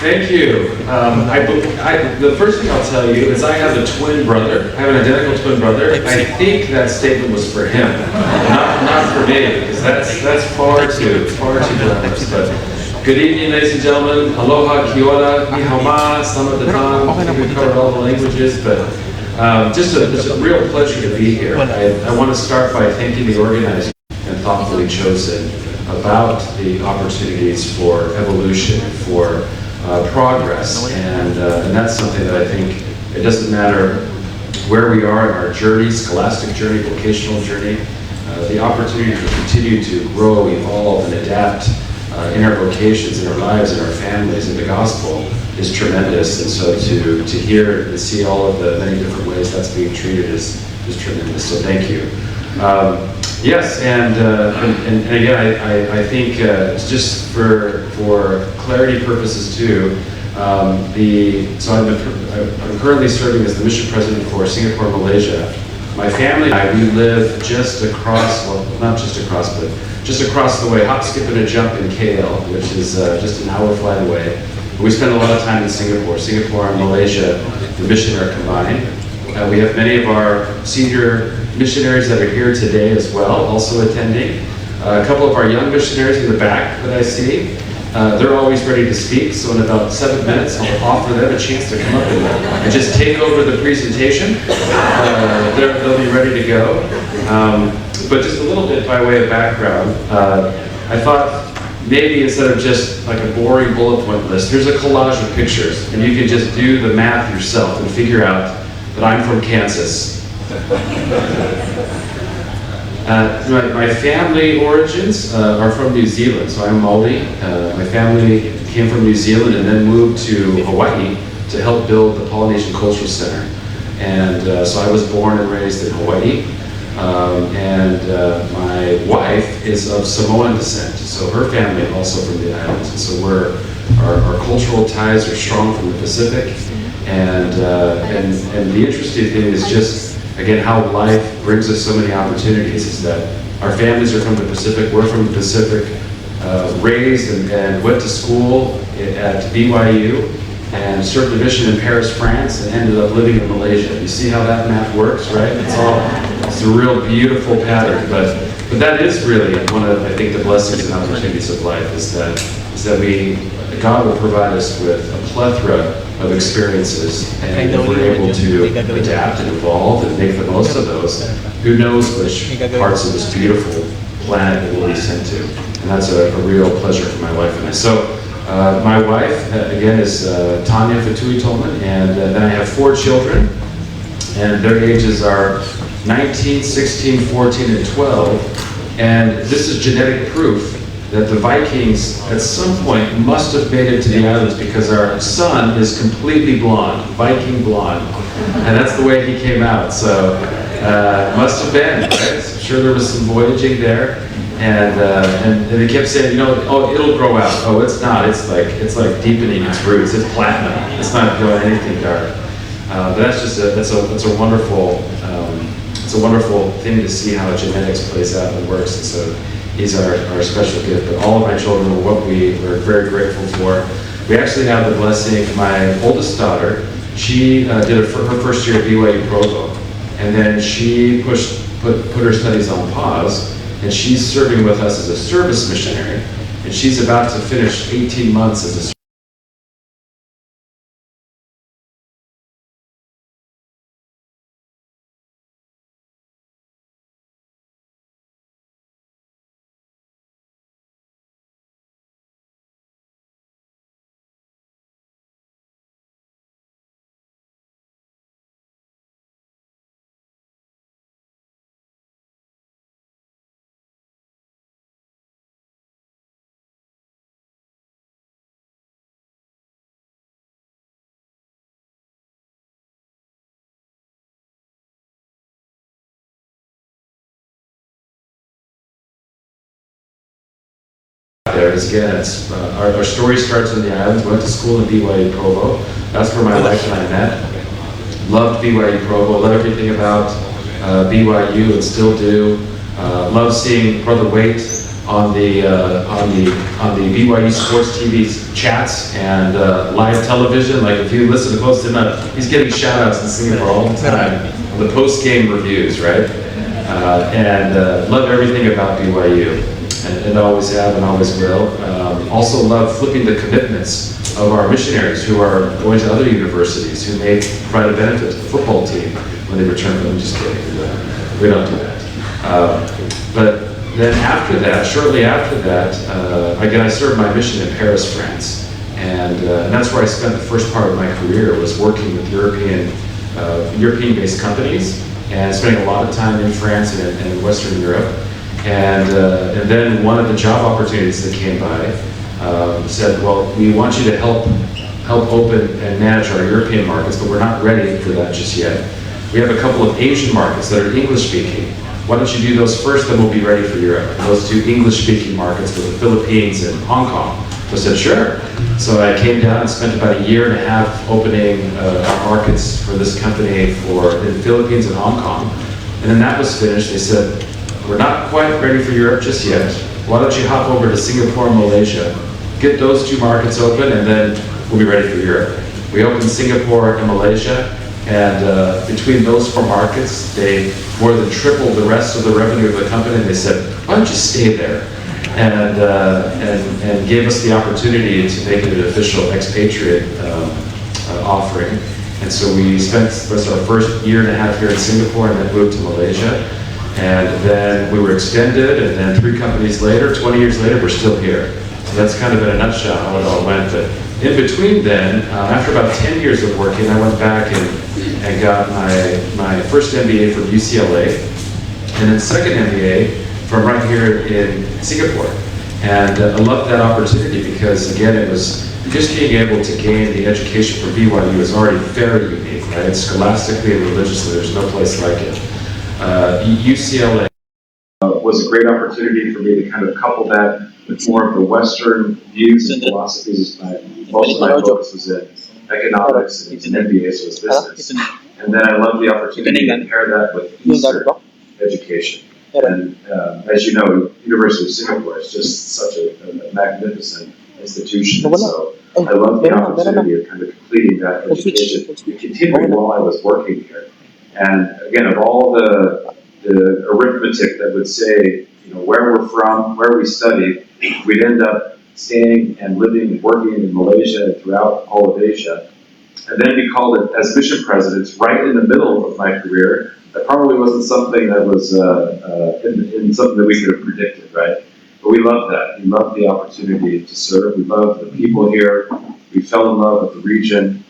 Thank you. The first thing I'll tell you is I have a twin brother. I have an identical twin brother. I think that statement was for him, not for me, because that's far too glamorous. But good evening, ladies and gentlemen. Aloha, kia ora, ni hao ma, selamat datang. We covered all the languages, but just a real pleasure to be here. I want to start by thanking the organizers and thoughtfully chosen about the opportunities for evolution, for progress, and that's something that I think it doesn't matter where we are in our journey, scholastic journey, vocational journey, the opportunity to continue to grow, evolve, and adapt in our vocations, in our lives, in our families, in the gospel is tremendous. And so to hear and see all of the many different ways that's being treated is tremendous. So thank you. Yes, and again, I think just for clarity purposes too, so I'm currently serving as the mission president for Singapore, Malaysia. My family and I, we live just across, well, not just across, but just across the way, hop, skip, and a jump in KL, which is just an hour flight away. We spend a lot of time in Singapore. Singapore and Malaysia, the mission are combined. We have many of our senior missionaries that are here today as well, also attending. A couple of our young missionaries in the back that I see, they're always ready to speak, so in about 7 minutes I'll offer them a chance to come up and just take over the presentation. They'll be ready to go. But just a little bit by way of background, I thought maybe instead of just like a boring bullet point list, here's a collage of pictures, and you can just do the math yourself and figure out that I'm from Kansas. My family origins are from New Zealand, so I'm Maori. My family came from New Zealand and then moved to Hawaii to help build the Polynesian Cultural Center. And so I was born and raised in Hawaii. My wife is of Samoan descent, so her family also from the islands. And so our cultural ties are strong from the Pacific. And the interesting thing is just, again, how life brings us so many opportunities is that our families are from the Pacific, we're from the Pacific, raised and went to school at BYU and served a mission in Paris, France, and ended up living in Malaysia. You see how that math works, right? It's a real beautiful pattern, but that is really one of, I think, the blessings and opportunities of life is that God will provide us with a plethora of experiences, and if we're able to adapt and evolve and make the most of those, who knows which parts of this beautiful planet we'll be sent to. And that's a real pleasure for my wife and I. So my wife, again, is Tai Tolman, and then I have 4 children, and their ages are 19, 16, 14, and 12, and this is genetic proof that the Vikings at some point must have made it to the islands because our son is completely blonde, Viking blonde, and that's the way he came out. So must have been, right? So I'm sure there was some voyaging there, and they kept saying, oh, it'll grow out. Oh, it's not. It's like deepening its roots. It's platinum. It's not going anything dark. But that's a wonderful thing to see how genetics plays out and works. And so he's our special gift, but all of my children are what we are very grateful for. We actually have the blessing, my oldest daughter, she did her first year at BYU Provo, and then she put her studies on pause, and she's serving with us as a service missionary, and she's about to finish 18 months as a there is, again, our story starts in the islands. We went to school in BYU Provo. That's where my wife and I met. Loved BYU Provo, loved everything about BYU and still do. Love seeing Brother Waite on the BYU Sports TV chats and live television. Like if you listen to close enough, he's getting shout outs in Singapore all the time on the post-game reviews, right? Love everything about BYU, and always have and always will. Also love flipping the commitments of our missionaries who are going to other universities who may provide a benefit to the football team when they return. I'm just kidding. We don't do that. But then after that, shortly after that, again, I served my mission in Paris, France. And that's where I spent the first part of my career, was working with European-based companies and spending a lot of time in France and in Western Europe. And then one of the job opportunities that came by said, well, we want you to help open and manage our European markets, but we're not ready for that just yet. We have a couple of Asian markets that are English-speaking. Why don't you do those first, then we'll be ready for Europe. And those two English-speaking markets were the Philippines and Hong Kong. So I said, sure. So I came down and spent about a year and a half opening our markets for this company in the Philippines and Hong Kong. And then that was finished. They said, we're not quite ready for Europe just yet. Why don't you hop over to Singapore and Malaysia, get those two markets open, and then we'll be ready for Europe. We opened Singapore and Malaysia, and between those four markets, they more than tripled the rest of the revenue of the company. And they said, why don't you stay there? And gave us the opportunity to make it an official expatriate offering. And so we spent our first year and a half here in Singapore and then moved to Malaysia. And then we were extended, and then 3 companies later, 20 years later, we're still here. So that's kind of in a nutshell how it all went. But in between then, after about 10 years of working, I went back and got my first MBA from UCLA, and then second MBA from right here in Singapore. And I loved that opportunity because, again, it was just being able to gain the education from BYU is already very unique, right? Scholastically and religiously, there's no place like it. UCLA was a great opportunity for me to kind of couple that with more of the Western views and philosophies. Most of my focus was in economics and MBA, so it was business. And then I love the opportunity to pair that with Eastern education. And as you know, University of Singapore is just such a magnificent institution. And so I love the opportunity of kind of completing that education and continuing while I was working here. And again, of all the arithmetic that would say, where we're from, where we studied, we'd end up staying and living and working in Malaysia and throughout all of Asia. And then be called it as mission presidents right in the middle of my career. That probably wasn't something that was in something that we could have predicted, right? But we love that. We love the opportunity to serve. We love the people here. We fell in love with the region.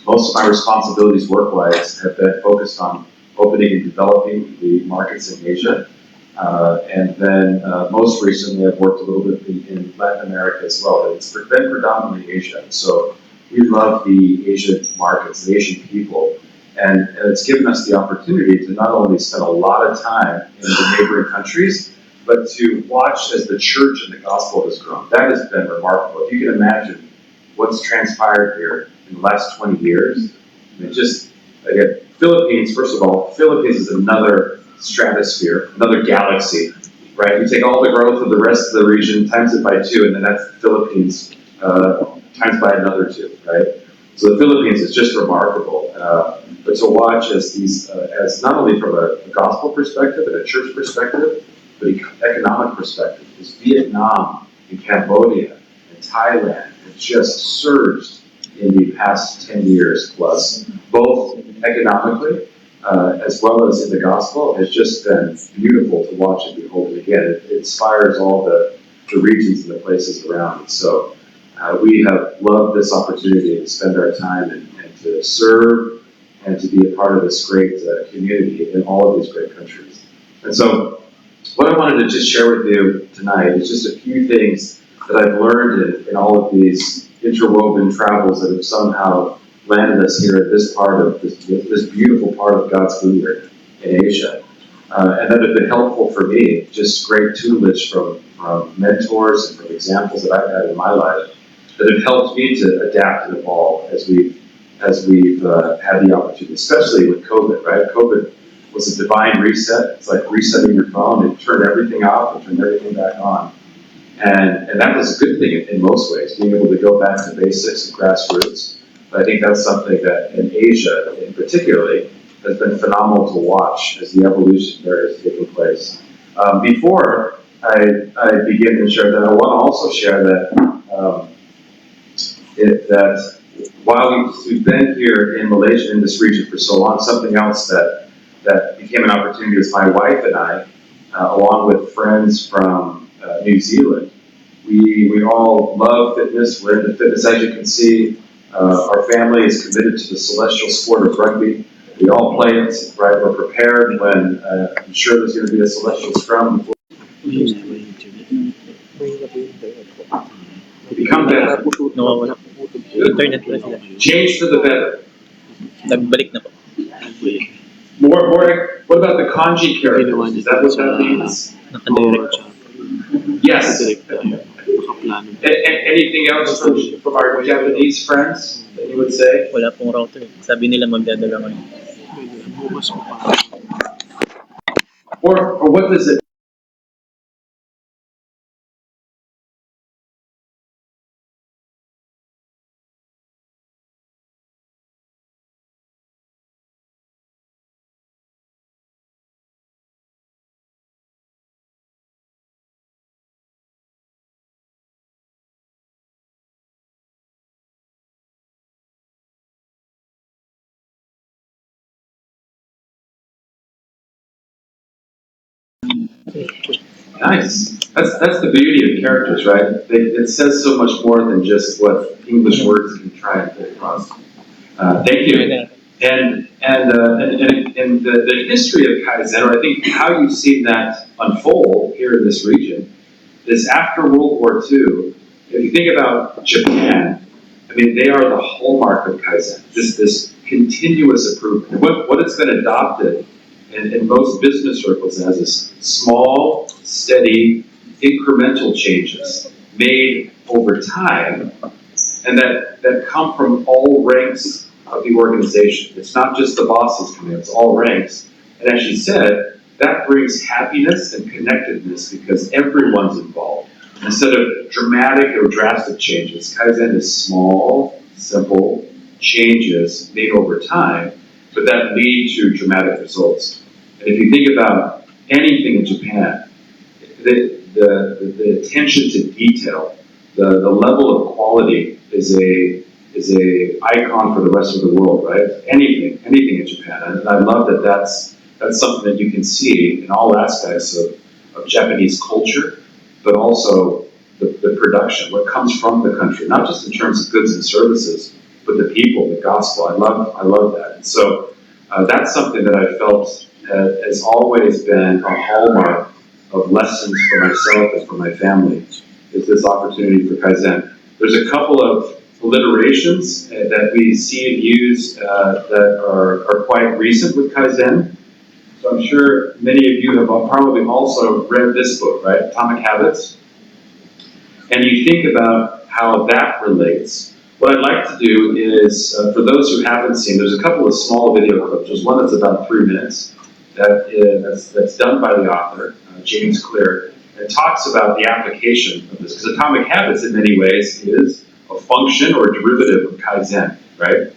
Most of my responsibilities work-wise have been focused on opening and developing the markets in Asia. And then most recently, I've worked a little bit in Latin America as well, but it's been predominantly Asia. So we love the Asian markets, the Asian people, and it's given us the opportunity to not only spend a lot of time in the neighboring countries, but to watch as the church and the gospel has grown. That has been remarkable. If you can imagine what's transpired here in the last 20 years, I mean, just, again, Philippines, first of all, Philippines is another stratosphere, another galaxy, right? You take all the growth of the rest of the region, times it by 2, and then that's the Philippines times by another 2, right? So the Philippines is just remarkable. But to watch as these, as not only from a gospel perspective and a church perspective, but economic perspective, is Vietnam and Cambodia and Thailand have just surged in the past 10 years plus, both economically as well as in the gospel. Has just been beautiful to watch and behold. And again, it inspires all the regions and the places around it. So we have loved this opportunity to spend our time and to serve and to be a part of this great community in all of these great countries. And so what I wanted to just share with you tonight is just a few things that I've learned in all of these interwoven travels that have somehow landed us here at this part of this beautiful part of God's vineyard in Asia, and that have been helpful for me. Just great tutelage from mentors and from examples that I've had in my life that have helped me to adapt and evolve as we've had the opportunity, especially with COVID. Right, COVID was a divine reset. It's like resetting your phone. It turned everything off and turned everything back on. And that was a good thing in most ways, being able to go back to basics and grassroots. But I think that's something that in Asia, in particularly, has been phenomenal to watch as the evolution there is taking place. Before I begin to share that, I want to also share that that while we've been here in Malaysia, in this region for so long, something else that became an opportunity is my wife and I, along with friends from New Zealand, we all love fitness. We're into fitness, as you can see. Our family is committed to the celestial sport of rugby. We all play it, right? We're prepared when I'm sure there's going to be a celestial scrum before we become better. Internet pala sila. Change for the better. Nagbalik na po. More. What about the kanji characters? Is that what that means? Nakadirect siya. Yes. Nakaplano. Anything else from our Japanese friends that you would say? Wala pong router. Sabi nila magdadala ko. Bukas mo pa. Or what does it? Nice. That's the beauty of characters, right? It says so much more than just what English words can try and put across. Thank you. And the history of Kaizen, or I think how you've seen that unfold here in this region, is after World War II. If you think about Japan, I mean, they are the hallmark of Kaizen. This continuous improvement. What it's been adopted in most business circles as is small, steady, incremental changes made over time, and that come from all ranks of the organization. It's not just the bosses coming in, it's all ranks. And as she said, that brings happiness and connectedness because everyone's involved. Instead of dramatic or drastic changes, Kaizen is small, simple changes made over time, but that lead to dramatic results. And if you think about anything in Japan, the attention to detail, the level of quality is a icon for the rest of the world, right? Anything in Japan, and I love that. That's something that you can see in all aspects of Japanese culture, but also the production, what comes from the country, not just in terms of goods and services, but the people, the gospel. I love that. And so that's something that I felt has always been a hallmark of lessons for myself and for my family, is this opportunity for Kaizen. There's a couple of alliterations that we see and use that are quite recent with Kaizen. So I'm sure many of you have probably also read this book, right? Atomic Habits. And you think about how that relates. What I'd like to do is, for those who haven't seen, there's a couple of small video clips. There's one that's about 3 minutes that's done by the author, James Clear, and talks about the application of this. Because Atomic Habits, in many ways, is a function or a derivative of Kaizen, right?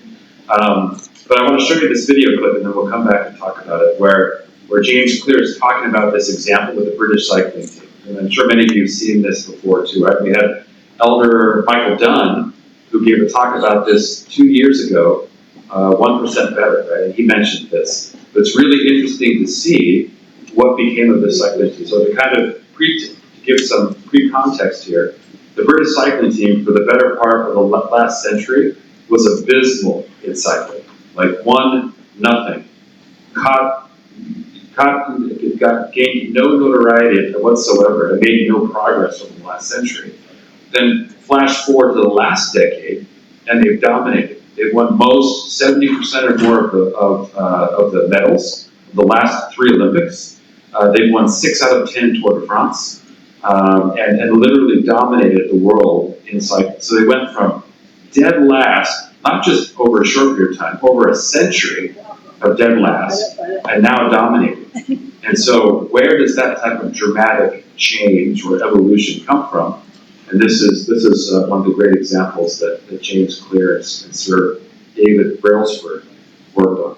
But I want to show you this video clip, and then we'll come back and talk about it, where James Clear is talking about this example with the British cycling team. And I'm sure many of you have seen this before too, right? We had Elder Michael Dunn, who gave a talk about this 2 years ago, 1% better, right? And he mentioned this. But it's really interesting to see what became of this cycling team. So to kind of to give some pre-context here, the British cycling team, for the better part of the last century, was abysmal in cycling. Like 1-0. Gained no notoriety whatsoever and made no progress over the last century. Then flash forward to the last decade, and they've dominated. They've won most, 70% or more of the medals of the last 3 Olympics. They've won 6 out of 10 Tour de France, and literally dominated the world in cycling. So they went from dead last, not just over a short period of time, over a century, of dead last, and now dominating. And so where does that type of dramatic change or evolution come from? And this is one of the great examples that James Clear and Sir David Brailsford worked on.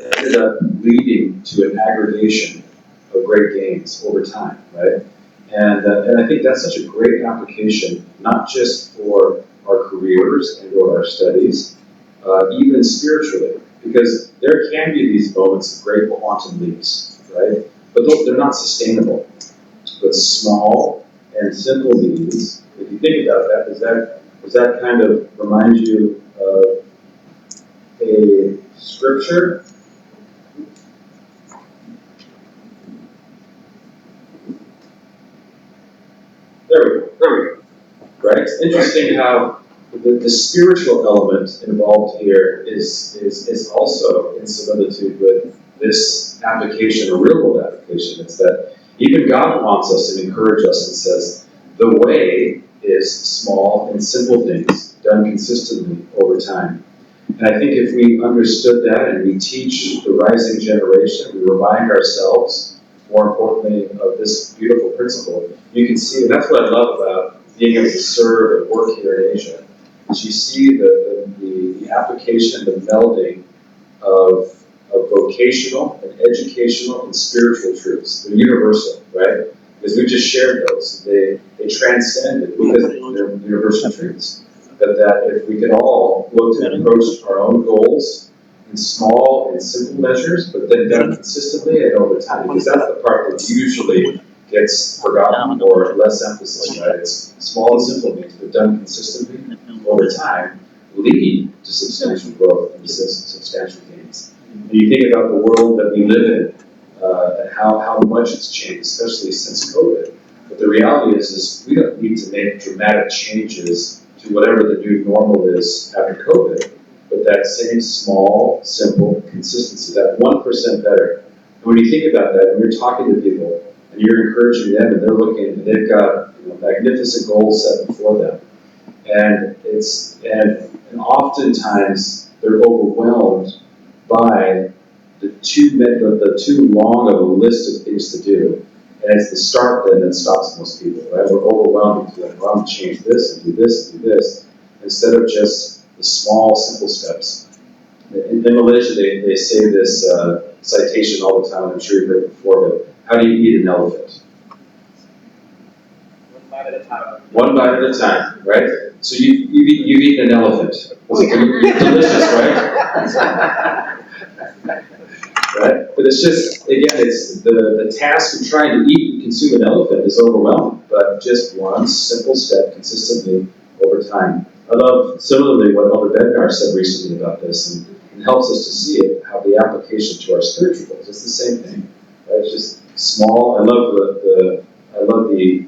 ended up leading to an aggregation of great gains over time, right? And I think that's such a great application, not just for our careers and or our studies, even spiritually, because there can be these moments of great quantum leaps, right? But they're not sustainable. But small and simple means, if you think about that, does that kind of remind you of a scripture? There we go. Right? It's interesting how the spiritual element involved here is also in similitude with this application, a real world application. It's that even God wants us and encourages us and says, the way is small and simple things done consistently over time. And I think if we understood that and we teach the rising generation, we remind ourselves, more importantly, of this beautiful principle, you can see, and that's what I love about being able to serve and work here in Asia, is you see the application, the melding of vocational and educational and spiritual truths. They're universal, right? Because we just shared those. They transcend it because they're universal truths. That if we could all look to approach our own goals in small and simple measures, but then done consistently and over time, because that's the part that usually gets forgotten or less emphasis, right? It's small and simple means, but done consistently over time, lead to substantial growth and substantial gains. And you think about the world that we live in, and how much it's changed, especially since COVID. But the reality is we don't need to make dramatic changes to whatever the new normal is after COVID, but that same small, simple consistency, that 1% better. And when you think about that, when you're talking to people and you're encouraging them and they're looking and they've got magnificent goals set before them, and oftentimes they're overwhelmed by the too long of a list of things to do. And it's the start that stops most people, right? We're overwhelmed to like, well, I'm going to change this and do this and do this, instead of just the small, simple steps. In Malaysia, they say this citation all the time, I'm sure you've heard it before, but how do you eat an elephant? One bite at a time. One bite at a time, right? So you've eaten an elephant. It's delicious, right? Right? But it's just, again, it's the task of trying to eat and consume an elephant is overwhelming, but just one simple step consistently over time. I love, similarly, what Elder Bednar said recently about this, and it helps us to see it, how the application to our spiritual goals, it's the same thing. Right? It's just small. I love the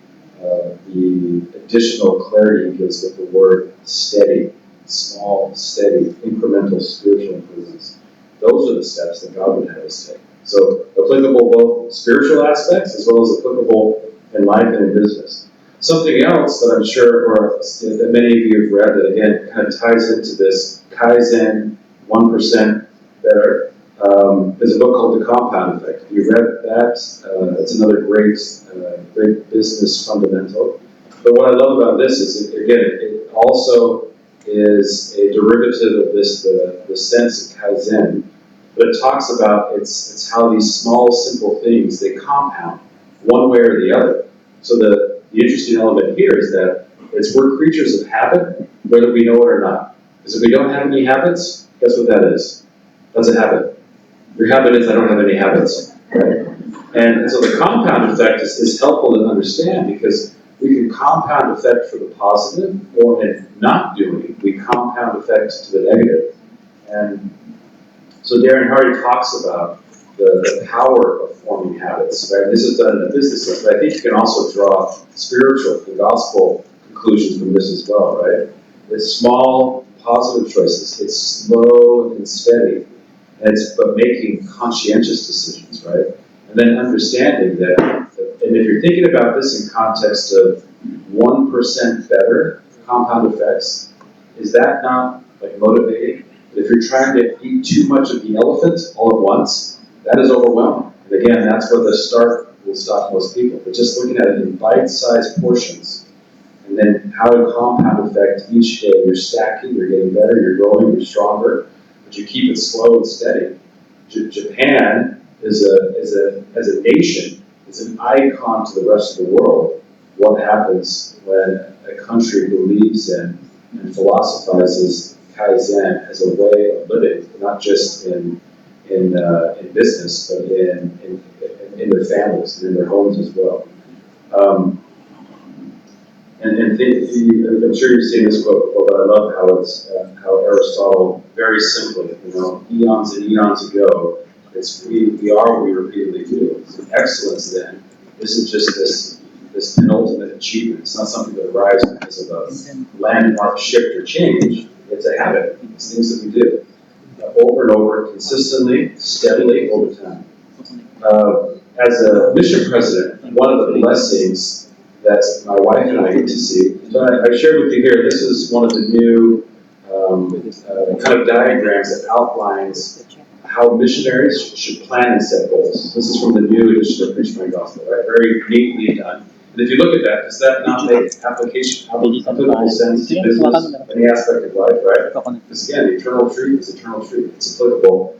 additional clarity it gives with the word steady, small, steady, incremental spiritual improvements. Those are the steps that God would have us take. So applicable both spiritual aspects as well as applicable in life and in business. Something else that I'm sure, or that many of you have read that again kind of ties into this Kaizen 1% better, is a book called The Compound Effect. Have you read that? It's another great business fundamental. But what I love about this is, it also is a derivative of this, the sense of Kaizen. But it talks about it's how these small, simple things, they compound one way or the other. So the interesting element here is that we're creatures of habit, whether we know it or not. Because if we don't have any habits, guess what that is? That's a habit. Your habit is I don't have any habits. Right? And so the compound effect is helpful to understand because we can compound effect for the positive, or in not doing, we compound effect to the negative. And so Darren Hardy talks about the power of forming habits, right? This is done in the business sense, but I think you can also draw spiritual and gospel conclusions from this as well, right? It's small, positive choices. It's slow and steady. But making conscientious decisions, right? And then understanding that, and if you're thinking about this in context of 1% better compound effects, is that not like motivating? If you're trying to eat too much of the elephant all at once, that is overwhelming. And again, that's where the start will stop most people. But just looking at it in bite-sized portions, and then how to compound effect each day. You're stacking, you're getting better, you're growing, you're stronger, but you keep it slow and steady. Japan as a nation, is an icon to the rest of the world. What happens when a country believes in and philosophizes Kaizen as a way of living, not just in business, but in their families and in their homes as well. I'm sure you've seen this quote before, but I love how Aristotle very simply, eons and eons ago, we are what we repeatedly do. So excellence then isn't just this penultimate achievement. It's not something that arises because of a landmark shift or change. It's a habit. It's things that we do over and over, consistently, steadily, over time. As a mission president, one of the blessings that my wife and I get to see, so I shared with you here, this is one of the new kind of diagrams that outlines how missionaries should plan and set goals. This is from the new edition of Preach My Gospel, right? Very neatly done. And if you look at that, does that not make applicable sense to business, any aspect of life, right? Because again, eternal truth is eternal truth. It's applicable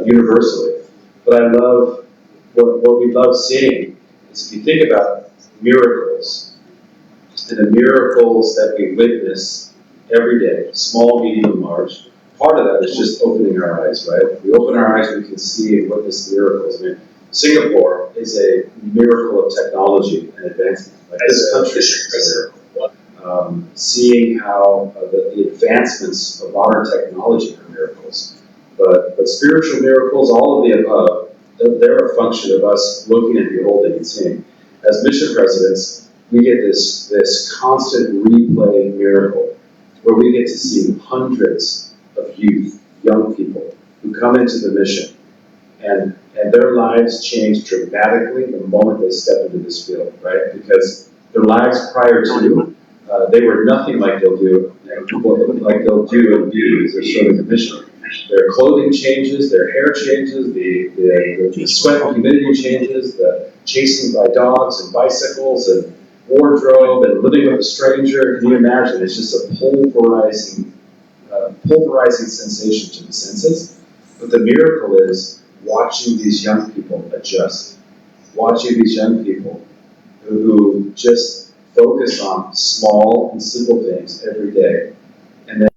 universally. But I love, what we love seeing is if you think about miracles, and the miracles that we witness every day, small, medium, and large, part of that is just opening our eyes, right? If we open our eyes, we can see and witness miracles. I mean, Singapore is a miracle of technology and advancement. Like this country is a miracle. Seeing how the advancements of modern technology are miracles. But spiritual miracles, all of the above, they're a function of us looking and beholding and seeing. As mission presidents, we get this constant replay miracle where we get to see hundreds of youth, young people, who come into the mission and their lives change dramatically the moment they step into this field, right? Because their lives prior to, they were nothing like they'll do and be as they're serving the mission. Their clothing changes, their hair changes, the sweat and humidity changes, the chasing by dogs and bicycles and wardrobe and living with a stranger. Can you imagine? It's just a pulverizing sensation to the senses. But the miracle is watching these young people adjust, watching these young people who just focus on small and simple things every day. And then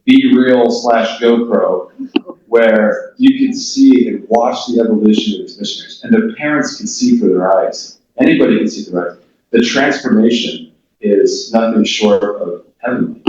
Be Real / GoPro, where you can see and watch the evolution of these missionaries, and the parents can see through their eyes. Anybody can see through their eyes. The transformation is nothing short of heavenly.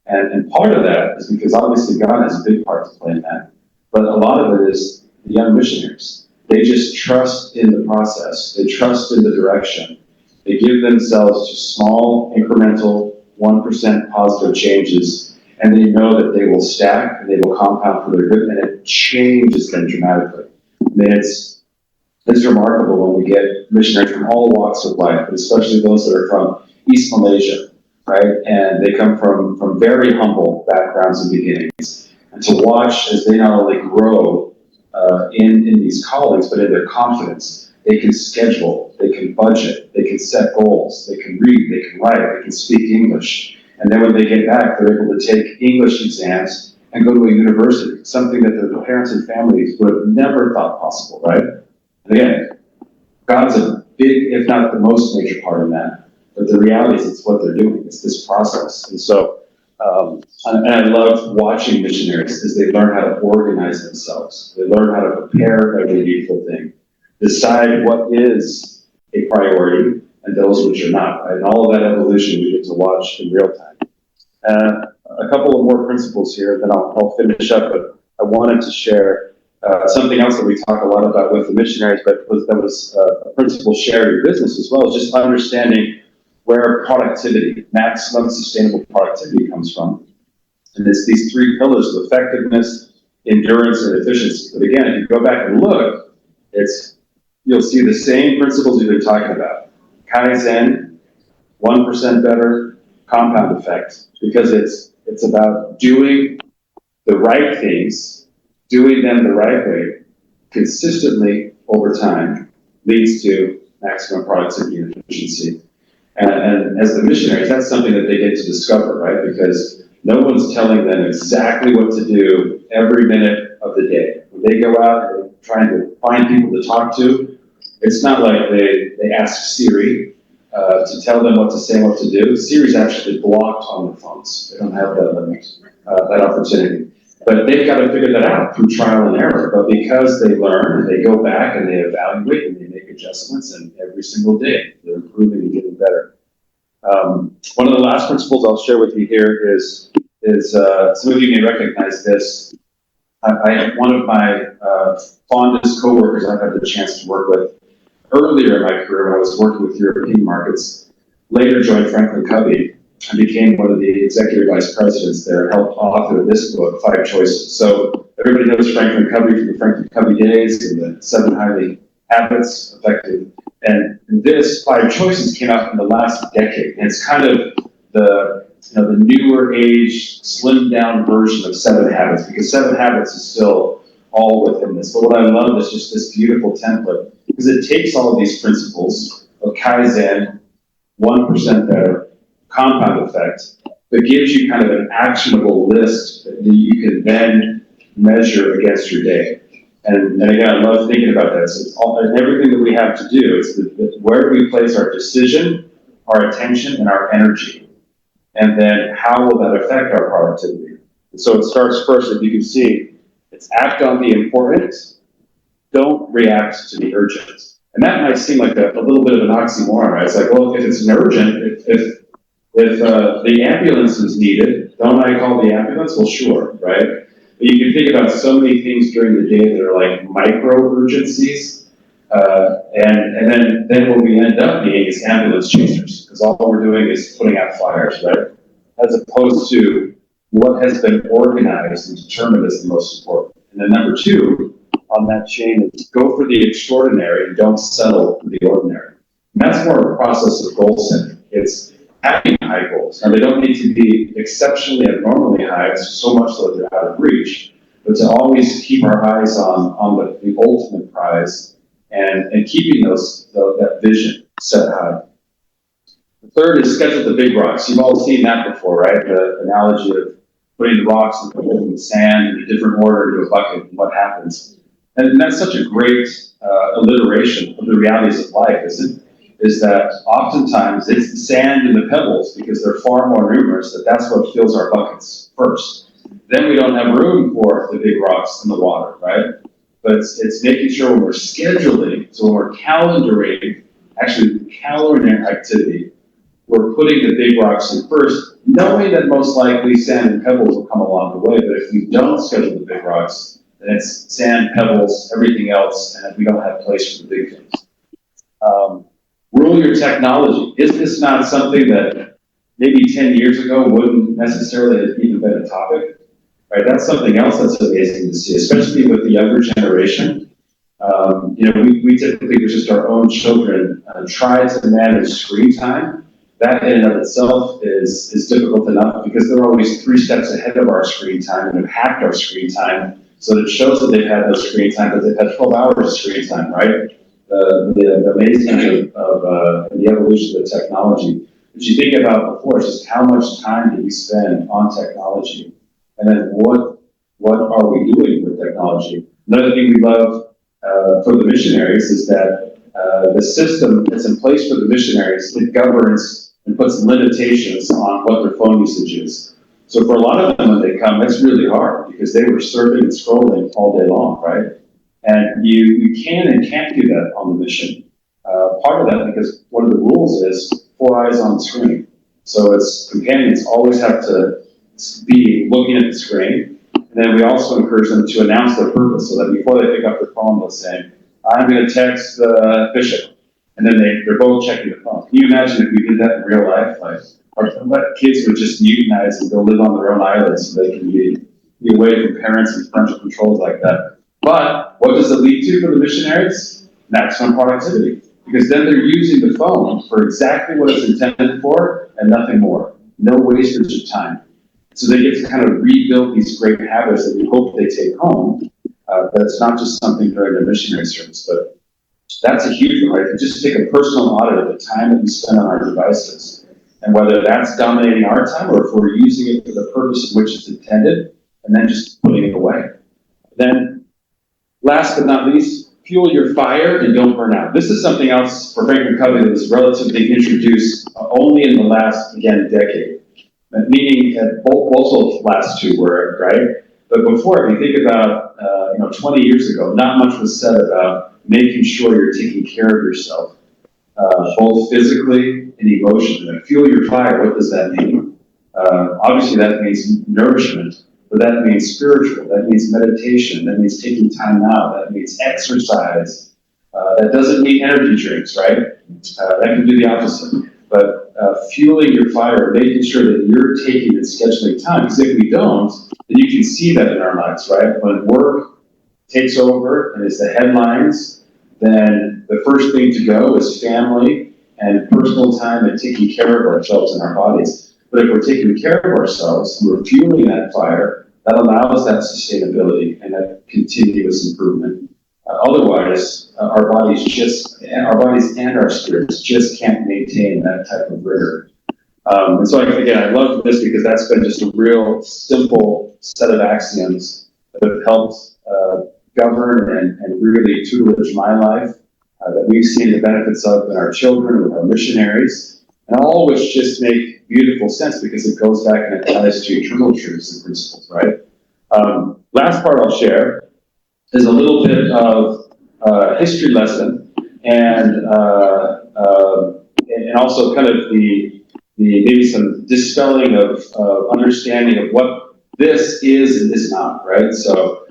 And part of that is because obviously God has a big part to play in that, but a lot of it is the young missionaries. They just trust in the process. They trust in the direction. They give themselves to small, incremental, 1% positive changes, and they know that they will stack and they will compound for their good, and it changes them dramatically. I mean, it's remarkable when we get missionaries from all walks of life, but especially those that are from East Malaysia, right? And they come from very humble backgrounds and beginnings. And to watch as they not only grow in these callings, but in their confidence. They can schedule, they can budget, they can set goals, they can read, they can write, they can speak English. And then when they get back, they're able to take English exams and go to a university, something that their parents and families would have never thought possible, right? And again, God's a big, if not the most major part in that. But the reality is it's what they're doing. It's this process. And so, and I love watching missionaries as they learn how to organize themselves. They learn how to prepare every needful thing, decide what is a priority and those which are not. Right? And all of that evolution we get to watch in real time. A couple of more principles here, then I'll finish up. But I wanted to share something else that we talk a lot about with the missionaries, but that was a principle share your business as well, is just understanding where productivity, maximum sustainable productivity comes from. And it's these three pillars of effectiveness, endurance, and efficiency. But again, if you go back and look, you'll see the same principles we've been talking about. Kaizen, 1% better, compound effect, because it's about doing the right things, doing them the right way, consistently over time, leads to maximum productivity and efficiency. And as the missionaries, that's something that they get to discover, right? Because no one's telling them exactly what to do every minute of the day. When they go out and trying to find people to talk to, it's not like they ask Siri to tell them what to say and what to do. Siri's actually blocked on their phones. They don't have that opportunity. But they've got to figure that out through trial and error. But because they learn and they go back and they evaluate and they make adjustments, and every single day they're improving and getting better. One of the last principles I'll share with you here is some of you may recognize this. One of my fondest coworkers I've had the chance to work with earlier in my career when I was working with European markets, later joined Franklin Covey and became one of the executive vice presidents there and helped author this book, 5 Choices. So everybody knows Franklin Covey from the Franklin Covey days and the 7 Highly Habits Effective. And this 5 Choices came out in the last decade. And it's kind of the newer age, slimmed down version of 7 Habits, because 7 Habits is still all within this. But what I love is just this beautiful template, because it takes all of these principles of Kaizen, 1% better, compound effect, but gives you kind of an actionable list that you can then measure against your day. And again, I love thinking about that. So it's all, and everything that we have to do is where do we place our decision, our attention, and our energy? And then how will that affect our productivity? And so it starts first, if you can see, it's act on the important, don't react to the urgent. And that might seem like a little bit of an oxymoron, right? It's like, well, if it's an urgent, if the ambulance is needed, don't I call the ambulance? Well, sure, right? But you can think about so many things during the day that are like micro urgencies, and then what we end up being is ambulance chasers, because all we're doing is putting out fires, right? As opposed to what has been organized and determined as the most important. And then number 2 on that chain is go for the extraordinary and don't settle for the ordinary. And that's more a process of goal setting. It's having high goals. Now, they don't need to be exceptionally abnormally high, so much so that they're out of reach, but to always keep our eyes on the ultimate prize and keeping that vision set high. The third is schedule the big rocks. You've all seen that before, right? The analogy of putting the rocks and putting them in the sand in a different order into a bucket and what happens. And that's such a great alliteration of the realities of life, isn't it? Is that oftentimes it's the sand and the pebbles, because they're far more numerous, that's what fills our buckets first. Then we don't have room for the big rocks in the water, right? But it's making sure when we're scheduling, so when we're calendaring, actually calendaring activity, we're putting the big rocks in first, knowing that most likely sand and pebbles will come along the way. But if we don't schedule the big rocks, then it's sand, pebbles, everything else, and we don't have place for the big things. Rule your technology. Is this not something that maybe 10 years ago wouldn't necessarily have even been a topic? Right? That's something else that's amazing to see, especially with the younger generation. We typically, with just our own children, try to manage screen time. That in and of itself is difficult enough, because they're always 3 steps ahead of our screen time and have hacked our screen time. So it shows that they've had no screen time, but they've had 12 hours of screen time, right? The amazing of the evolution of the technology. But you think about before, it's just how much time do we spend on technology? And then what are we doing with technology? Another thing we love for the missionaries is that the system that's in place for the missionaries, it governs and puts limitations on what their phone usage is. So for a lot of them, when they come, it's really hard, because they were surfing and scrolling all day long, right? And you can and can't do that on the mission. Part of that, because one of the rules is 4 eyes on the screen. So its companions always have to be looking at the screen. And then we also encourage them to announce their purpose, so that before they pick up their phone, they'll say, I'm going to text the bishop. and then they're both checking the phone. Can you imagine if we did that in real life? Like, or let kids would just mutinize and go live on their own islands so they can be away from parents and parental controls like that. But what does it lead to for the missionaries? Maximum productivity. Because then they're using the phone for exactly what it's intended for and nothing more. No wastage of time. So they get to kind of rebuild these great habits that we hope they take home. But it's not just something during their missionary service, but that's a huge one, right? Just take a personal audit of the time that we spend on our devices and whether that's dominating our time or if we're using it for the purpose in which it's intended and then just putting it away. Then, last but not least, fuel your fire and don't burn out. This is something else for Franklin Covey that was relatively introduced only in the last, again, decade. Meaning both of the last two were, right? But before, if you think about, 20 years ago, not much was said about making sure you're taking care of yourself, both physically and emotionally. Like, fuel your fire, what does that mean? Obviously, that means nourishment, but that means spiritual, that means meditation, that means taking time out, that means exercise. That doesn't mean energy drinks, right? That can do the opposite. But fueling your fire, making sure that you're taking and scheduling time. Because if we don't, then you can see that in our lives, right? When work takes over and is the headlines, then the first thing to go is family and personal time and taking care of ourselves and our bodies. But if we're taking care of ourselves, we're fueling that fire, that allows that sustainability and that continuous improvement. Otherwise, our bodies and our spirits just can't maintain that type of rigor. And so, again, I love this because that's been just a real simple set of axioms that have helped govern and really tutelage my life, that we've seen the benefits of in our children, with our missionaries, and all which just make beautiful sense because it goes back and it ties to eternal truths and principles, right? Last part I'll share is a little bit of history lesson and also kind of the maybe some dispelling of understanding of what this is and is not, right? So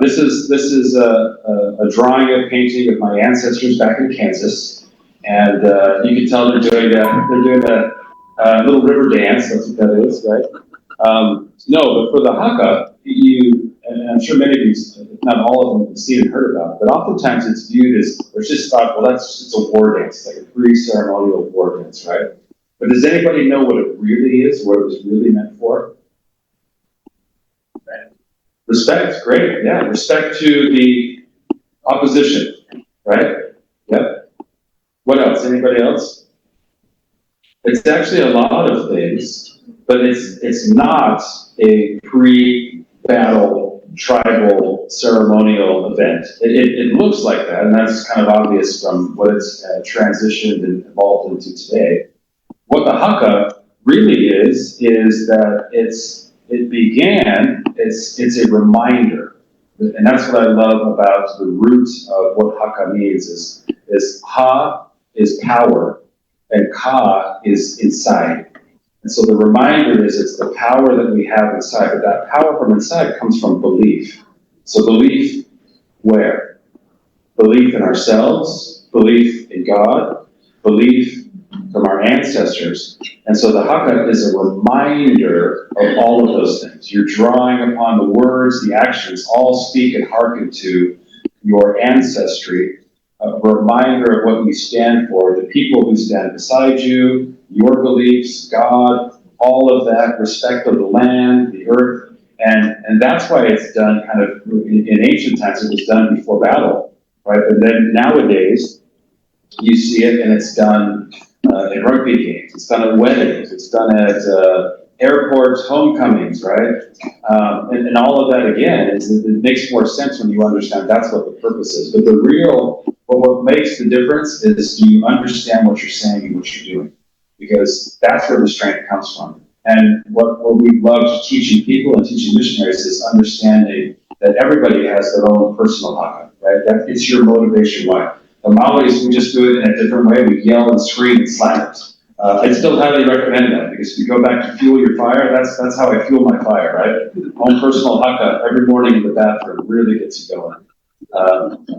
this is a drawing, a painting of my ancestors back in Kansas, and you can tell they're doing a little river dance. That's what that is, right? No, but for the haka, and I'm sure many of you, if not all of them, have seen and heard about it, but oftentimes it's viewed as, or it's just thought, well, it's a war dance, like a pre-ceremonial war dance, right? But does anybody know what it really is, what it was really meant for? Right. Respect, great, yeah. Respect to the opposition, right? Yep. What else? Anybody else? It's actually a lot of things, but it's not a pre-battle tribal ceremonial event. It looks like that, and that's kind of obvious from what it's transitioned and evolved into today. What the haka really is that it's a reminder, and that's what I love about the root of what haka means is ha is power and ka is inside. And so the reminder is it's the power that we have inside, but that power from inside comes from belief. So belief where? Belief in ourselves, belief in God, belief from our ancestors. And so the haka is a reminder of all of those things. You're drawing upon the words, the actions, all speak and hearken to your ancestry, a reminder of what you stand for, the people who stand beside you, your beliefs, God, all of that, respect of the land, the earth. And that's why it's done kind of, in ancient times, it was done before battle, right? But then nowadays, you see it and it's done in rugby games, it's done at weddings, it's done at airports, homecomings, right? And all of that, again, it makes more sense when you understand that's what the purpose is. But what makes the difference is do you understand what you're saying and what you're doing? Because that's where the strength comes from. And what we love teaching people and teaching missionaries is understanding that everybody has their own personal haka, right? That it's your motivation why. The Maoris, we just do it in a different way. We yell and scream and slap. I still highly recommend that because if you go back to fuel your fire, that's how I fuel my fire, right? Own personal haka every morning in the bathroom really gets you going.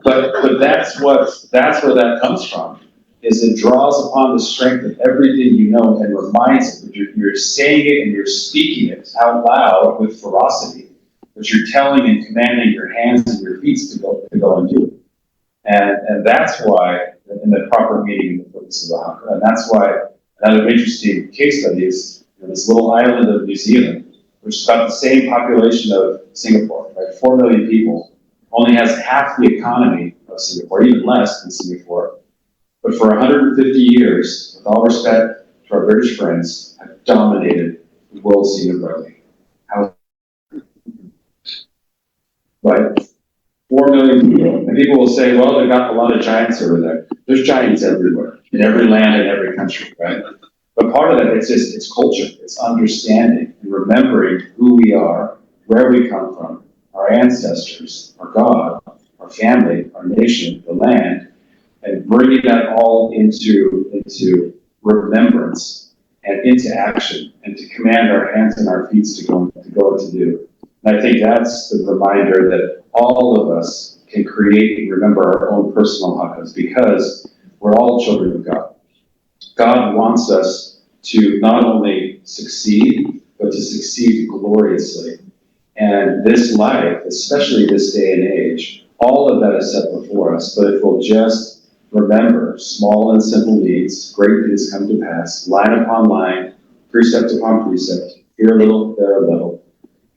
But that's where that comes from. is it draws upon the strength of everything you know and reminds it that you're saying it and you're speaking it out loud with ferocity, but you're telling and commanding your hands and your feet to go and do it. And that's why, in the proper meaning of the purpose of the haka, and that's why another interesting case study is this little island of New Zealand, which is about the same population of Singapore, right? 4 million people, only has half the economy of Singapore, even less than Singapore. But for 150 years, with all respect to our British friends, have dominated the world scene of rugby. How? Right? 4 million people. And people will say, well, they've got a lot of giants over there. There's giants everywhere, in every land, in every country, right? But part of that, it's culture, it's understanding and remembering who we are, where we come from, our ancestors, our God, our family, our nation, the land, and bringing that all into remembrance and into action, and to command our hands and our feet to go and to do. And I think that's the reminder that all of us can create and remember our own personal hakas, because we're all children of God. God wants us to not only succeed, but to succeed gloriously. And this life, especially this day and age, all of that is set before us. But if we'll just remember small and simple needs, great things come to pass, line upon line, precept upon precept, here a little, there a little,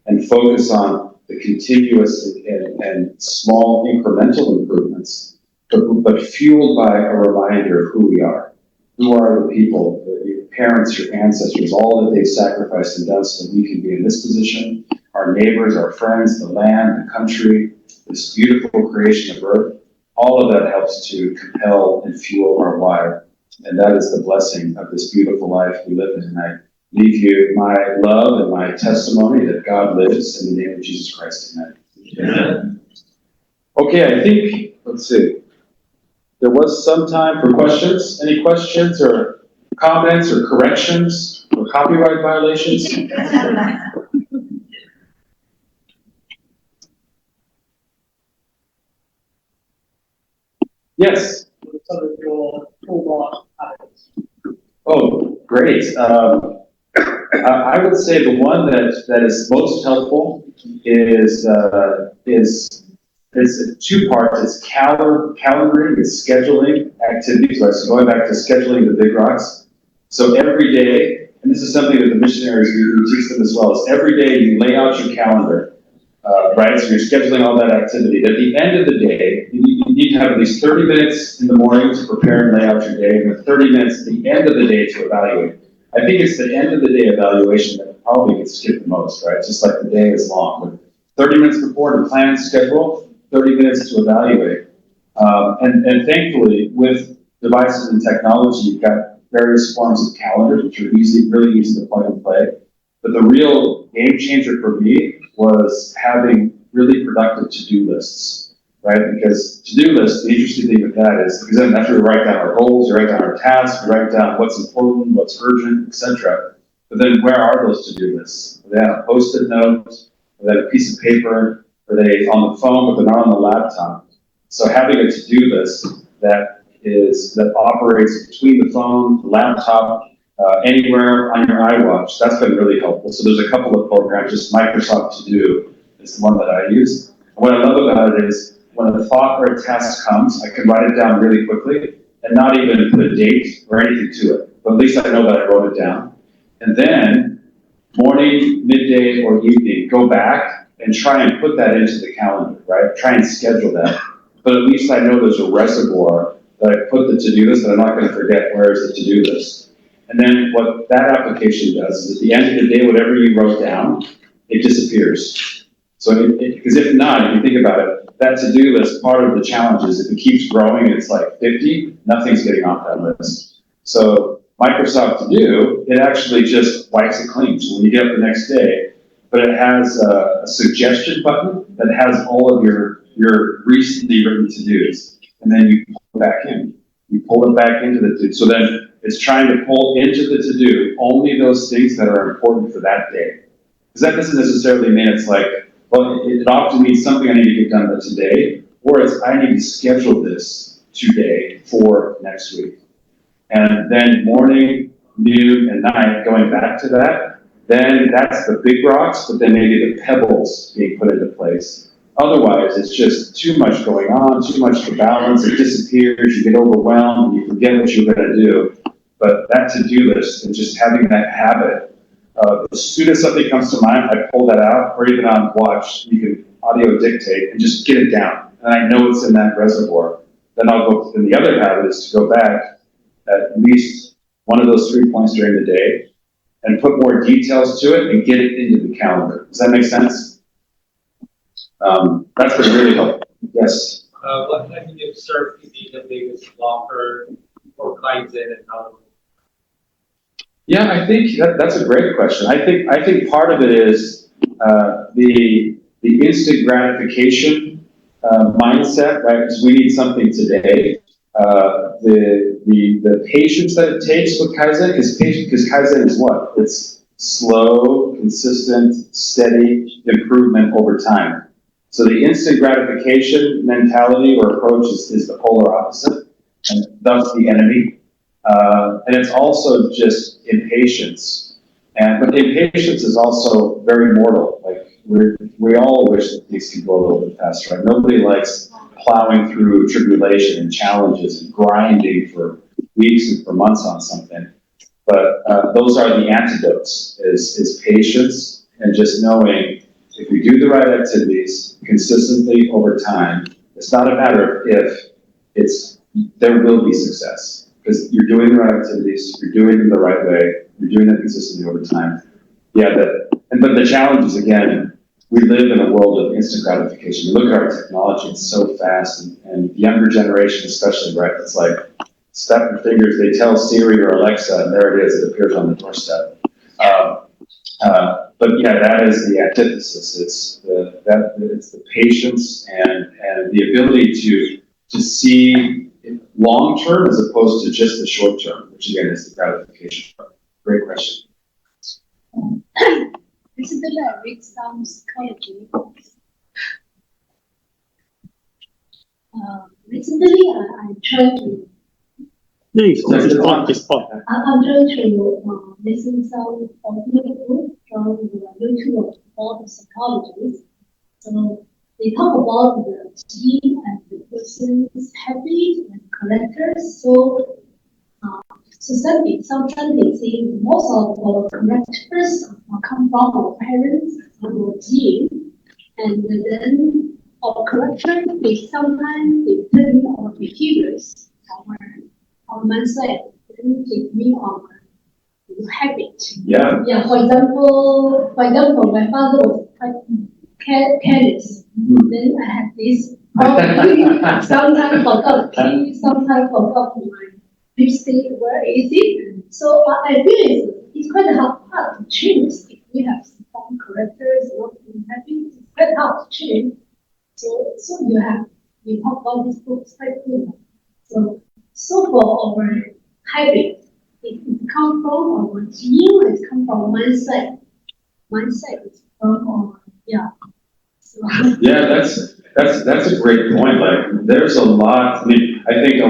and focus on the continuous and small incremental improvements, but fueled by a reminder of who we are. Who are the people, your parents, your ancestors, all that they've sacrificed and done so that we can be in this position, our neighbors, our friends, the land, the country, this beautiful creation of earth, all of that helps to compel and fuel our why. And that is the blessing of this beautiful life we live in. And I leave you my love and my testimony that God lives in the name of Jesus Christ. Amen. Okay, I think, let's see. There was some time for questions. Any questions or comments or corrections or copyright violations? Yes. Some of your toolbox habits. Oh, great. I would say the one that is most helpful is two parts. It's calendaring, it's scheduling activities, right? So going back to scheduling the big rocks. So every day, and this is something that the missionaries, we teach them as well, is every day you lay out your calendar, right? So you're scheduling all that activity. At the end of the day, you need to have at least 30 minutes in the morning to prepare and lay out your day, and then 30 minutes at the end of the day to evaluate. I think it's the end of the day evaluation that probably gets skipped the most, right? Just like the day is long. But 30 minutes before to plan, schedule, 30 minutes to evaluate. And thankfully, with devices and technology, you've got various forms of calendars, which are really easy to plug and play. But the real game changer for me was having really productive to-do lists, right? Because to-do lists, the interesting thing with that is, because then after we write down our goals, we write down our tasks, we write down what's important, what's urgent, etc. But then where are those to-do lists? Are they on a Post-it note? Are they on a piece of paper? Are they on the phone, but they're not on the laptop? So having a to-do list that operates between the phone, the laptop, anywhere on your iWatch, that's been really helpful. So there's a couple of programs, just Microsoft To Do is the one that I use. And what I love about it is when a thought or a task comes, I can write it down really quickly and not even put a date or anything to it. But at least I know that I wrote it down. And then morning, midday, or evening, go back and try and put that into the calendar, right? Try and schedule that. But at least I know there's a reservoir that I put the to-do list that I'm not going to forget where is the to-do list. And then what that application does is at the end of the day, whatever you wrote down, it disappears. So, because if not, if you think about it, that to-do list, part of the challenge is if it keeps growing and it's like 50, nothing's getting off that list. So Microsoft To Do, it actually just wipes it clean. So when you get up the next day, but it has a suggestion button that has all of your recently written to-dos. And then you pull it back in. You pull it back into the to-do. So then it's trying to pull into the to-do only those things that are important for that day. Because that doesn't necessarily mean it's like, well, it often means something I need to get done today, or it's I need to schedule this today for next week. and then morning, noon, and night, going back to that, then that's the big rocks, but then maybe the pebbles being put into place. Otherwise, it's just too much going on, too much to balance, it disappears, you get overwhelmed, you forget what you're gonna do. But that to-do list and just having that habit, as soon as something comes to mind, I pull that out, or even on watch, you can audio dictate and just get it down. And I know it's in that reservoir. Then I'll go, and the other habit is to go back at least one of those 3 points during the day and put more details to it and get it into the calendar. Does that make sense? That's been really helpful. Yes. What have you observed to be the biggest blocker for Kaizen and how? Yeah, I think that's a great question. I think part of it is the instant gratification mindset, right? Because we need something today. The patience that it takes with Kaizen, because Kaizen is what? It's slow, consistent, steady improvement over time. So the instant gratification mentality or approach is the polar opposite, and thus the enemy. And it's also just impatience. But impatience is also very mortal. Like we all wish that things could go a little bit faster, right? Nobody likes plowing through tribulation and challenges and grinding for weeks and for months on something. But those are the antidotes, is patience and just knowing if we do the right activities consistently over time, it's not a matter of if, there will be success. Because you're doing the right activities, you're doing them the right way, you're doing them consistently over time. Yeah, but the challenge is, again, we live in a world of instant gratification. You look at our technology, it's so fast, and the younger generation especially, right? It's like, snap your fingers, they tell Siri or Alexa, and there it is, it appears on the doorstep. But yeah, that is the antithesis. It's the patience and the ability to see long term as opposed to just the short term, which again is the gratification part. Great question. Recently, I read some psychology. Recently, I tried to. Nice. Just pop. I'm trying to listen some audio from the YouTube of all the psychologists. So they talk about the gene and the person's habit and characters. So sometimes they say most of our characters come from our parents and our gene, and then our character, sometimes they turn our behaviors, our mindset, then it means our habit. Yeah. Yeah. For example, my father was quite careless. Then I had this problem. Sometimes forgot key, sometimes forgot my lipstick, where is it? So I realized it's quite hard to change if we have some characters not in habits. It's quite hard to change. So you talk about this book, it's quite cool. So for our habit, it comes from our gene, it comes from mindset. Mindset is from our, yeah. So, Yeah, that's a great point. Like, there's a lot. I mean, I think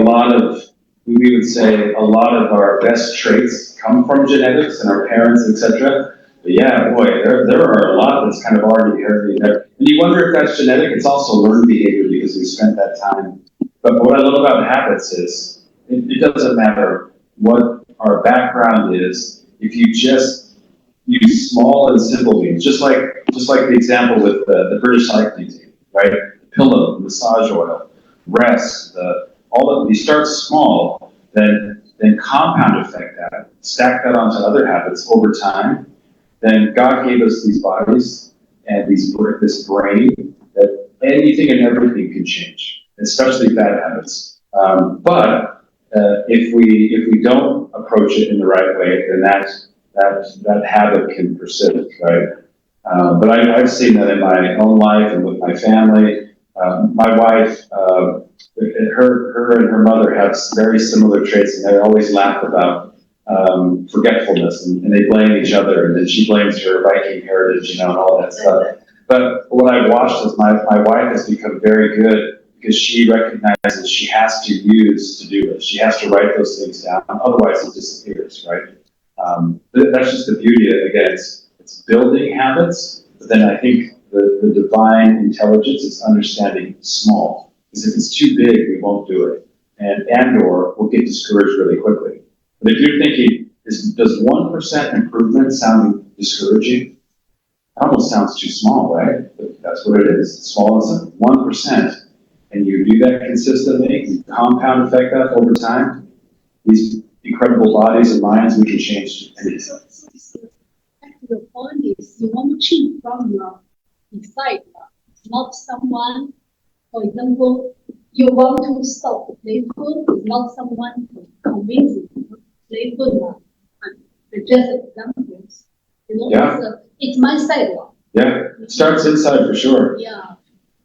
we would say a lot of our best traits come from genetics and our parents, etc. But yeah, boy, there are a lot that's kind of already inherited there. And you wonder if that's genetic. It's also learned behavior because we spent that time. But what I love about habits is it doesn't matter what our background is. If you just use small and simple means, just like the example with the British cycling team, right? Pillow, massage oil, rest, all of you start small, then compound effect that, stack that onto other habits over time. Then God gave us these bodies and this brain that anything and everything can change, especially bad habits. But if we don't approach it in the right way, then that habit can persist, right? But I've seen that in my own life and with my family. My wife, her and her mother have very similar traits, and they always laugh about forgetfulness, and they blame each other, and then she blames her Viking heritage, and all that stuff. But what I've watched is my wife has become very good because she recognizes she has to use to-do lists. She has to write those things down, otherwise it disappears, right? That's just the beauty of it. Again, it's building habits, but then I think the divine intelligence is understanding small. Because if it's too big, we won't do it. And/or we'll get discouraged really quickly. But if you're thinking, does 1% improvement sound discouraging? It almost sounds too small, right? But that's what it is. It's small and simple. 1%. And you do that consistently, you compound effect that over time, these incredible bodies and minds, we can change anything. So back to the point is, you want to change from your inside, not someone, for example, you want to stop playful, is not someone convincing playful, just examples. Yeah. It's my side. Yeah, it starts inside for sure. Yeah.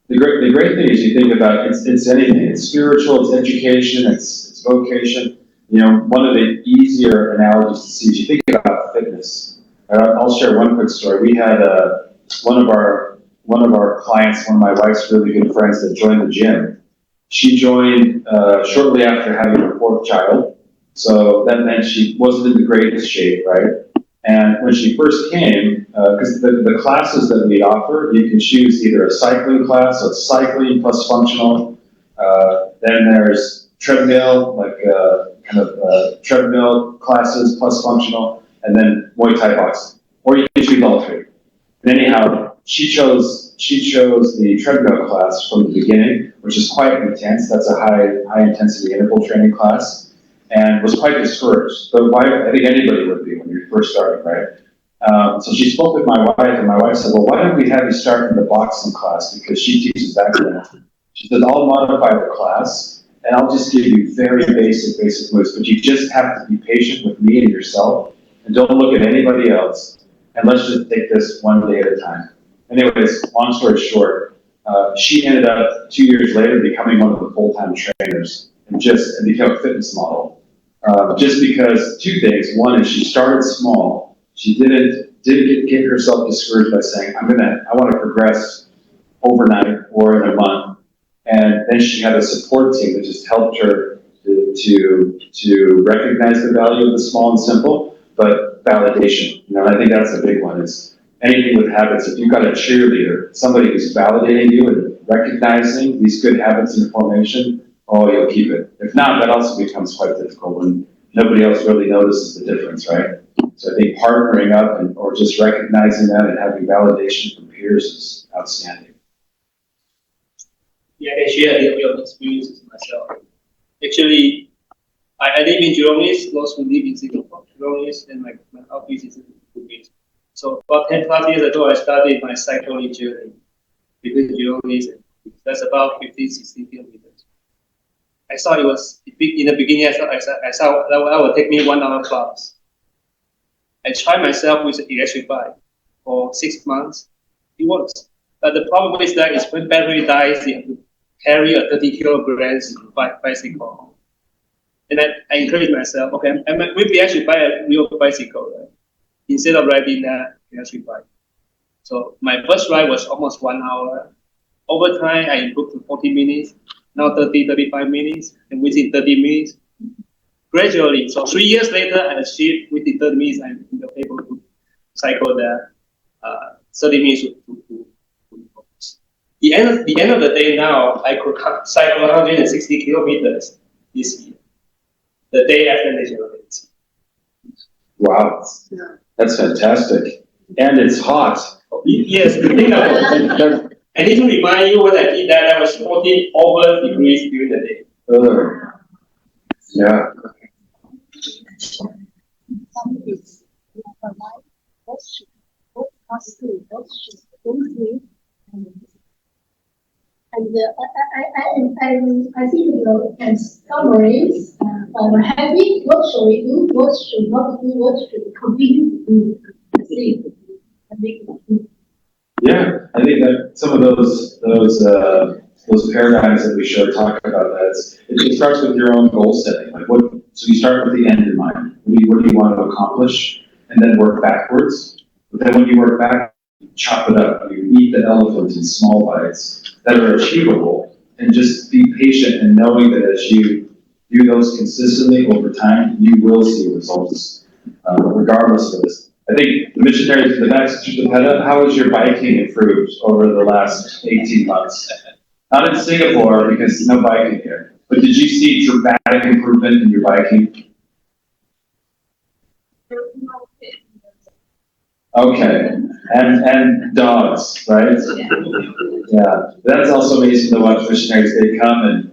The great thing is you think about it's anything. It's spiritual, it's education, it's vocation. You know, one of the easier analogies to see is you think about fitness. I'll share one quick story. We had one of our clients, one of my wife's really good friends that joined the gym. She joined shortly after having her fourth child, so that meant she wasn't in the greatest shape, right? And when she first came, because the classes that we offer, you can choose either a cycling class, so it's cycling plus functional. Then there's treadmill, like treadmill classes plus functional, and then Muay Thai boxing. Or you can choose all three. And anyhow, she chose the treadmill class from the beginning, which is quite intense. That's a high intensity interval training class. And was quite discouraged. But I think anybody would be when you're first starting, right? So she spoke with my wife, and my wife said, well, why don't we have you start in the boxing class? Because she teaches that class. She said, I'll modify the class, and I'll just give you very basic moves. But you just have to be patient with me and yourself, and don't look at anybody else. And let's just take this one day at a time. Anyways, long story short, she ended up 2 years later becoming one of the full-time trainers and became a fitness model. Just because two things. One is she started small. She didn't get herself discouraged by saying, I want to progress overnight or in a month. And then she had a support team that just helped her to recognize the value of the small and simple, but validation. You know, I think that's a big one is anything with habits. If you've got a cheerleader, somebody who's validating you and recognizing these good habits in formation, oh, you'll keep it. If not, that also becomes quite difficult when nobody else really notices the difference, right? So I think partnering up or just recognizing that and having validation from peers is outstanding. Yeah, I can share a little bit of experiences myself. Actually, I live in Jurong East, those who live in Singapore, Jurong East, and my office is in Bugis. So about 10 plus years ago, I started my cycling journey between Jurong East and Bugis. That's about 50, 60 kilometers. I thought it was, in the beginning, I thought that would take me 1 hour plus. I tried myself with an electric bike for 6 months. It works. But the problem is that is when battery dies, you have to carry a 30 kilograms bicycle. And I encourage myself, okay, maybe I should buy a real bicycle, right? Instead of riding that electric bike. So my first ride was almost 1 hour. Over time, I improved to 40 minutes. Now 30, 35 minutes, and within 30 minutes, gradually. So 3 years later, I achieved within 30 minutes, I'm able to cycle the 30 minutes to the end of the day now, I could cycle 160 kilometers this year, the day after National Day. Wow, that's fantastic. And it's hot. Yes, the thing about I need to remind you when I did that, I was 40 over degrees during the day. Yeah. And I think the summaries of habit, what should we do, what should not do, what should we continue to do. I think. Yeah, I think that some of those paradigms that we showed talk about that. It starts with your own goal setting. So you start with the end in mind. What do you want to accomplish? And then work backwards. But then when you work back, you chop it up. You eat the elephant in small bites that are achievable. and just be patient and knowing that as you do those consistently over time, you will see results, regardless of this. I think the missionaries, the next, how has your biking improved over the last 18 months? Not in Singapore, because no biking here, but did you see dramatic improvement in your biking? Okay, and dogs, right? Yeah, that's also amazing to watch missionaries. They come and,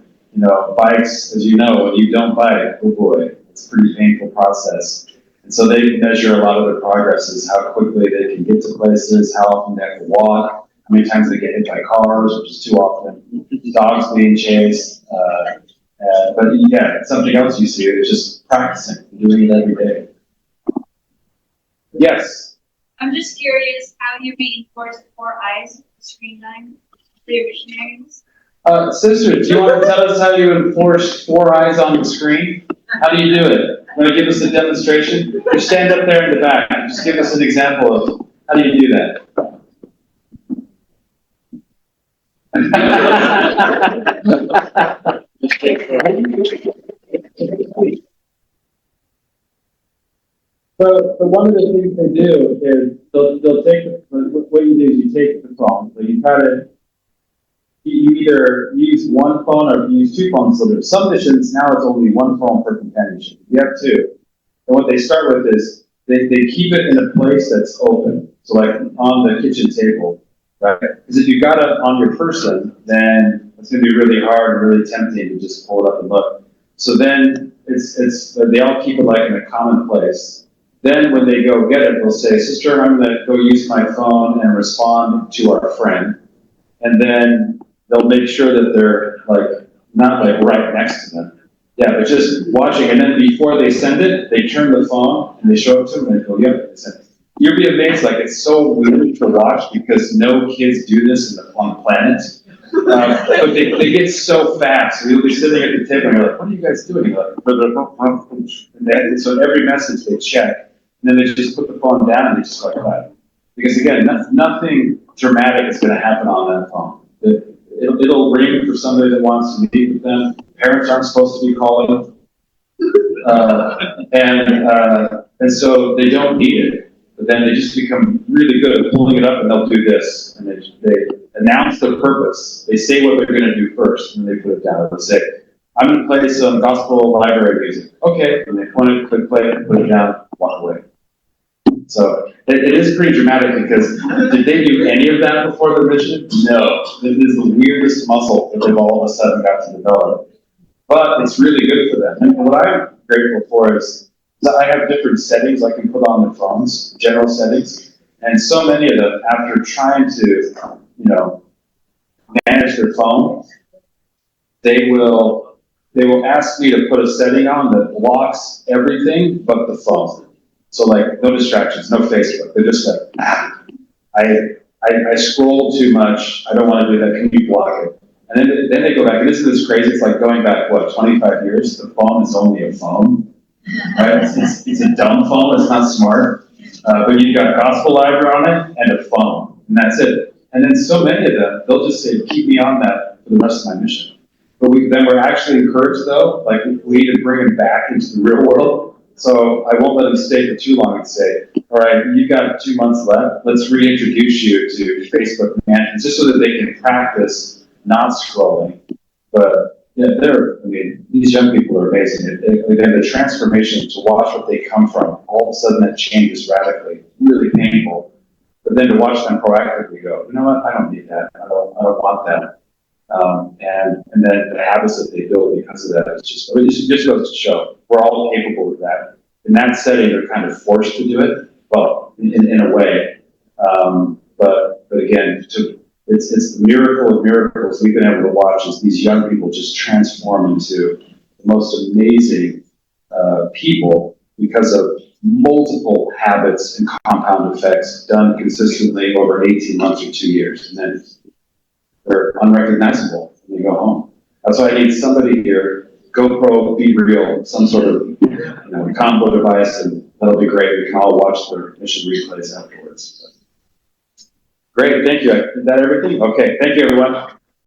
bikes, as you know, when you don't bike, oh boy, it's a pretty painful process. And so they measure a lot of their progress is how quickly they can get to places, how often they have to walk, how many times they get hit by cars, which is too often, dogs being chased. But yeah, something else you see is just practicing, doing it every day. Yes? I'm just curious how you reinforce 4 eyes screen time for your missionaries. Sister, do you want to tell us how you enforce 4 eyes on the screen? How do you do it? Want to give us a demonstration? You stand up there in the back and just give us an example of how do you do that? So one of the things they do is they'll take, what you do is you take the phone, so you either use one phone or you use 2 phones. So there's some missions, now it's only 1 phone per companionship. You have 2. And what they start with is they keep it in a place that's open. So like on the kitchen table, right? Because if you got it on your person, then it's going to be really hard and really tempting to just pull it up and look. So then they all keep it like in a common place. Then when they go get it, they'll say, "Sister, I'm going to go use my phone and respond to our friend." And then they'll make sure that they're not right next to them. Yeah, but just watching. And then before they send it, they turn the phone and they show it to them and they go, "Yep, they sent it." You'll be amazed. It's so weird to watch because no kids do this on the planet. But they get so fast. So you'll be sitting at the table and you're like, "What are you guys doing?" You're like, and so every message they check. And then they just put the phone down and they just like that. Because again, nothing dramatic is going to happen on that phone. It'll ring for somebody that wants to meet with them. Parents aren't supposed to be calling. And so they don't need it. But then they just become really good at pulling it up and they'll do this. And they announce the purpose. They say what they're going to do first and they put it down. They'll say, "I'm going to play some gospel library music." Okay. And they click play it and put it down, walk away. So it is pretty dramatic because did they do any of that before the mission? No. It is the weirdest muscle that they've all of a sudden got to develop. But it's really good for them. And what I'm grateful for is that I have different settings I can put on the phones, general settings. And so many of them, after trying to, manage their phone, they will ask me to put a setting on that blocks everything but the phone. So no distractions, no Facebook. They're just I scroll too much. I don't want to do that. Can you block it? And then they go back. And isn't this crazy? It's like going back, 25 years? The phone is only a phone, right? It's a dumb phone. It's not smart. But you've got a gospel library on it and a phone, and that's it. And then so many of them, they'll just say, "Keep me on that for the rest of my mission." But we're actually encouraged, though, we need to bring them back into the real world. So I won't let them stay for too long and say, "All right, you've got 2 months left. Let's reintroduce you to Facebook management," just so that they can practice not scrolling. But yeah, these young people are amazing. Again, the transformation to watch what they come from, all of a sudden that changes radically, really painful. But then to watch them proactively go, "You know what? I don't need that. I don't want that." And then the habits that they build because of that, it just goes to show we're all capable of that. In that setting, they're kind of forced to do it, well, in a way. But again, it's the miracle of miracles we've been able to watch is these young people just transform into the most amazing people because of multiple habits and compound effects done consistently over 18 months or 2 years. And then they're unrecognizable when they go home. That's why I need somebody here, GoPro, be real, some sort of combo device, and that'll be great. We can all watch their mission replays afterwards. Great, thank you. Is that everything? Okay, thank you, everyone.